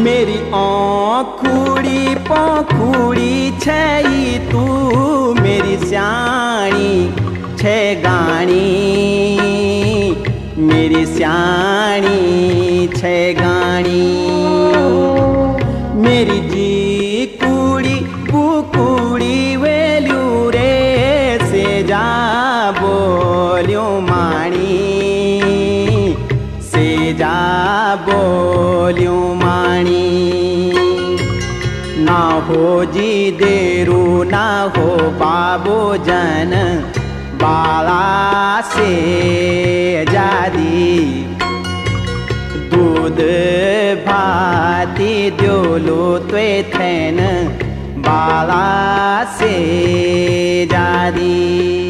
मेरी आँखुड़ी पाखुड़ी छई तू मेरी स्याणी छे गाणी मेरी स्याणी छे गाणी मेरी जी कुड़ी कुकुड़ी वेल्यू रे से जा बोल्यो माणी से जा बोल्यो माणी ना हो जी देरू ना हो बाबो जन बाला से जादी दूध भाती द्योलो त्वे थैन बाला से जादी।